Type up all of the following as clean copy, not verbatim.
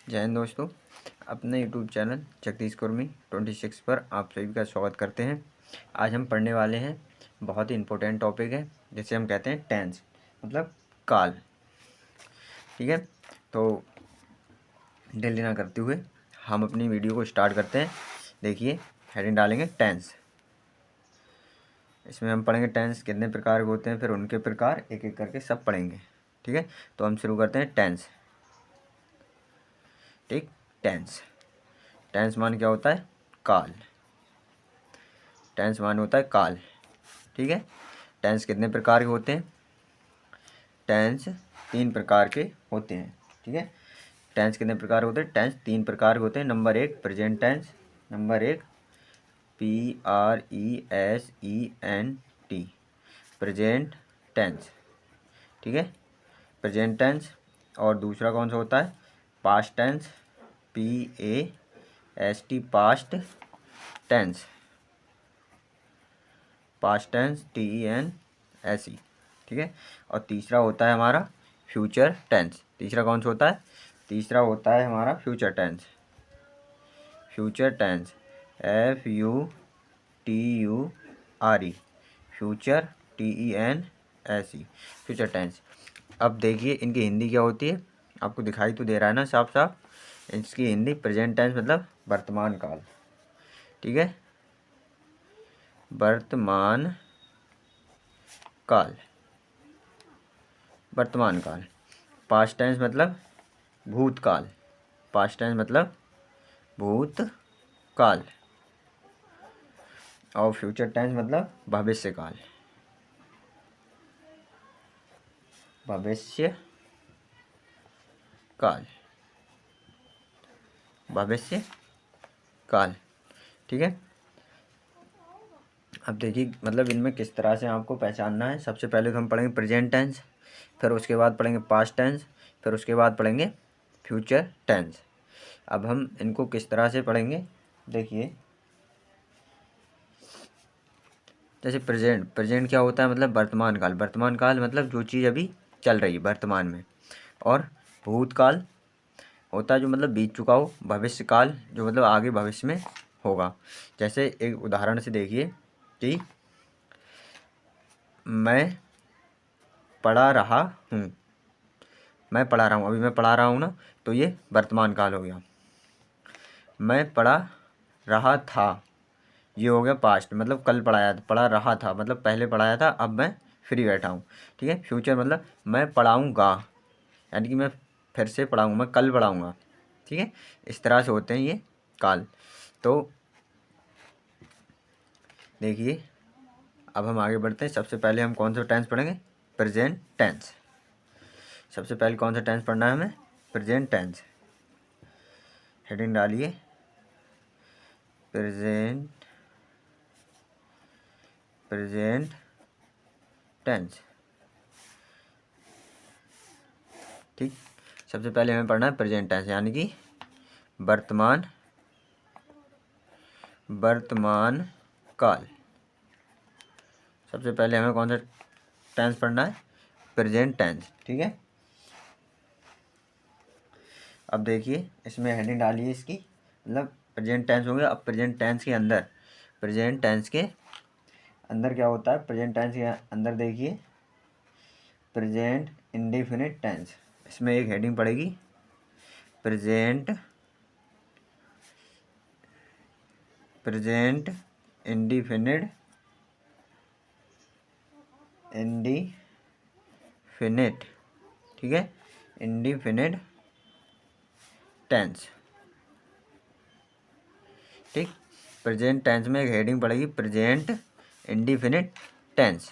जय हिंद दोस्तों। अपने यूट्यूब चैनल जगदीश कुर्मी 26 पर आप सभी का स्वागत करते हैं। आज हम पढ़ने वाले हैं, बहुत ही इम्पोर्टेंट टॉपिक है जिसे हम कहते हैं टेंस, मतलब काल। ठीक है, तो देरी ना करते हुए हम अपनी वीडियो को स्टार्ट करते हैं। देखिए, हेडिंग डालेंगे टेंस। इसमें हम पढ़ेंगे टेंस कितने प्रकार के होते हैं, फिर उनके प्रकार एक एक करके सब पढ़ेंगे। ठीक है, तो हम शुरू करते हैं टेंस। ठीक, टेंस टेंस मान क्या होता है? काल। टेंस मान होता है काल। ठीक है, टेंस कितने प्रकार के होते हैं? टेंस 3 प्रकार के होते हैं। ठीक है, टेंस कितने प्रकार होते हैं? टेंस 3 प्रकार के होते हैं। Number 1 present tense, number 1 PRESENT present tense. ठीक है, प्रेजेंट टेंस। और दूसरा कौन सा होता है? Past tense, PAST past tense, past tense TENSE। ठीक है, और तीसरा होता है हमारा फ्यूचर टेंस। तीसरा कौन सा होता है? तीसरा होता है हमारा future tense. Future tense FUTURE, future TENSE, future tense. अब देखिए इनकी हिंदी क्या होती है, आपको दिखाई तो दे रहा है ना साफ साफ। इसकी हिंदी प्रेजेंट टेंस मतलब वर्तमान काल। ठीक है, वर्तमान काल, वर्तमान काल। पास्ट टेंस मतलब भूतकाल, पास्ट टेंस मतलब भूतकाल। और फ्यूचर टेंस मतलब भविष्य काल, भविष्य काल, भविष्य काल। ठीक है, अब देखिए मतलब इनमें किस तरह से आपको पहचानना है। सबसे पहले तो हम पढ़ेंगे प्रेजेंट टेंस, फिर उसके बाद पढ़ेंगे पास्ट टेंस, फिर उसके बाद पढ़ेंगे फ्यूचर टेंस। अब हम इनको किस तरह से पढ़ेंगे, देखिए जैसे प्रेजेंट, प्रेजेंट क्या होता है? मतलब वर्तमान काल। वर्तमान काल मतलब जो चीज़ अभी चल रही है वर्तमान में। और भूतकाल होता है जो मतलब बीत चुका हो। भविष्य काल जो मतलब आगे भविष्य में होगा। जैसे एक उदाहरण से देखिए कि मैं पढ़ा रहा हूँ, मैं पढ़ा रहा हूँ, अभी मैं पढ़ा रहा हूँ ना, तो ये वर्तमान काल हो गया। मैं पढ़ा रहा था, ये हो गया पास्ट, मतलब कल पढ़ा रहा था मतलब पहले पढ़ाया था, अब मैं फ्री बैठा हूँ। ठीक है, फ्यूचर मतलब मैं पढ़ाऊँगा, यानी कि मैं फिर से पढ़ाऊँगा, मैं कल पढ़ाऊँगा। ठीक है, इस तरह से होते हैं ये काल। तो देखिए अब हम आगे बढ़ते हैं। सबसे पहले हम कौन सा टेंस पढ़ेंगे? Present tense. सबसे पहले कौन सा टेंस पढ़ना है हमें? Present tense. हेडिंग डालिए प्रेजेंट, प्रेजेंट टेंस। ठीक, सबसे पहले हमें पढ़ना है प्रेजेंट टेंस, यानी कि वर्तमान, वर्तमान काल। सबसे पहले हमें कौन सा टेंस पढ़ना है? Present tense. ठीक है, अब देखिए इसमें हेडिंग डालिए इसकी, मतलब प्रेजेंट टेंस हो गया। अब प्रेजेंट टेंस के अंदर, प्रेजेंट टेंस के अंदर क्या होता है? प्रेजेंट टेंस के अंदर देखिए प्रेजेंट इंडेफिनिट टेंस। इसमें एक हेडिंग पड़ेगी प्रेजेंट, प्रेजेंट इंडेफिनिट, इंडेफिनिट। ठीक है, इंडेफिनिट टेंस। ठीक, प्रेजेंट टेंस में एक हेडिंग पड़ेगी प्रेजेंट इंडेफिनिट टेंस।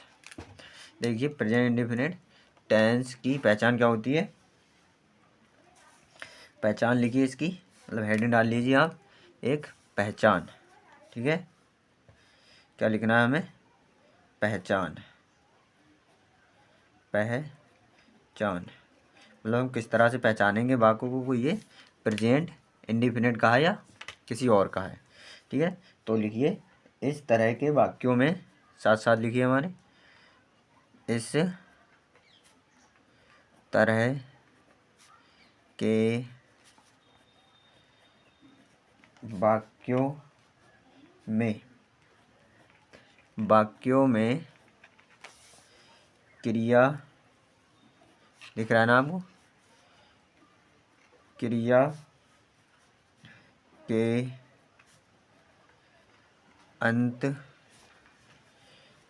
देखिए प्रेजेंट इंडेफिनिट टेंस की पहचान क्या होती है? पहचान लिखिए इसकी, मतलब हेडिंग डाल लीजिए आप, एक पहचान। ठीक है, क्या लिखना है हमें? पहचान, पहचान। मतलब हम किस तरह से पहचानेंगे वाक्यों को, ये प्रेजेंट इंडेफिनिट का है या किसी और का है। ठीक है, तो लिखिए इस तरह के वाक्यों में, साथ साथ लिखिए हमारे, इस तरह के वाक्यों में क्रिया, दिख रहा है ना आपको, क्रिया के अंत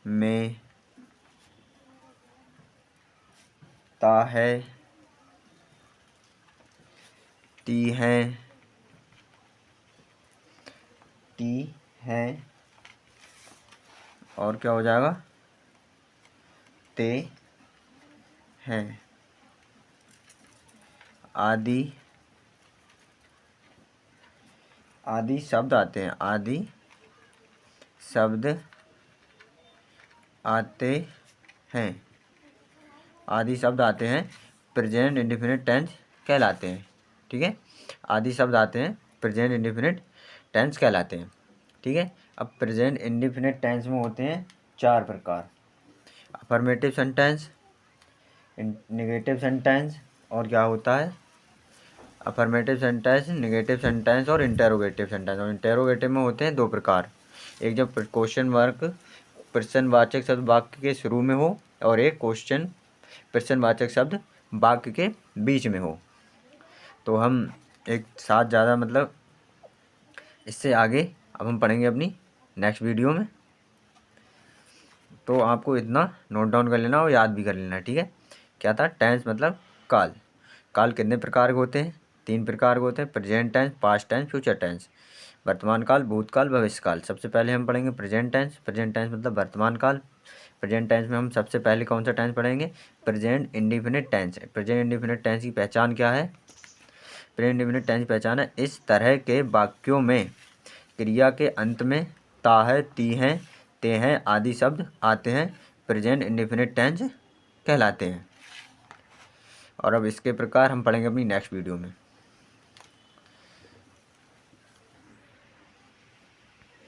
में ता है, ती है और क्या हो जाएगा, ते हैं आदि शब्द आते हैं, आदि शब्द आते हैं, आदि शब्द आते हैं, प्रेजेंट इंडेफिनिट टेंस कहलाते हैं। ठीक है, आदि शब्द आते हैं, प्रेजेंट इंडेफिनिट टेंस कहलाते हैं। ठीक है, अब प्रेजेंट इंडेफिनिट टेंस में होते हैं 4 प्रकार, अफर्मेटिव सेंटेंस, नेगेटिव सेंटेंस, और क्या होता है, अफर्मेटिव सेंटेंस, नेगेटिव सेंटेंस और इंटेरोगेटिव सेंटेंस। और इंटेरोगेटिव में होते हैं 2 प्रकार, एक जब प्रश्नवाचक शब्द वाक्य के शुरू में हो, और एक प्रश्नवाचक शब्द वाक्य के बीच में हो। तो हम एक साथ ज़्यादा मतलब इससे आगे अब हम पढ़ेंगे अपनी नेक्स्ट वीडियो में। तो आपको इतना नोट डाउन कर लेना और याद भी कर लेना। ठीक है, क्या था, टेंस मतलब काल। काल कितने प्रकार के होते हैं, 3 प्रकार के होते हैं, present tense, past tense, future tense, वर्तमान काल, भूतकाल, भविष्यकाल। सबसे पहले हम पढ़ेंगे प्रेजेंट टेंस। प्रेजेंट टेंस मतलब वर्तमान काल। प्रेजेंट टेंस में हम सबसे पहले कौन सा टेंस पढ़ेंगे, present indefinite tense. Present indefinite tense की पहचान क्या है, प्रेजेंट इंडेफिनिट टेंस की पहचान है, इस तरह के वाक्यों में क्रिया के अंत में ता है, ती हैं, ते हैं आदि शब्द आते हैं, प्रेजेंट इंडेफिनिट टेंस कहलाते हैं। और अब इसके प्रकार हम पढ़ेंगे अपनी नेक्स्ट वीडियो में।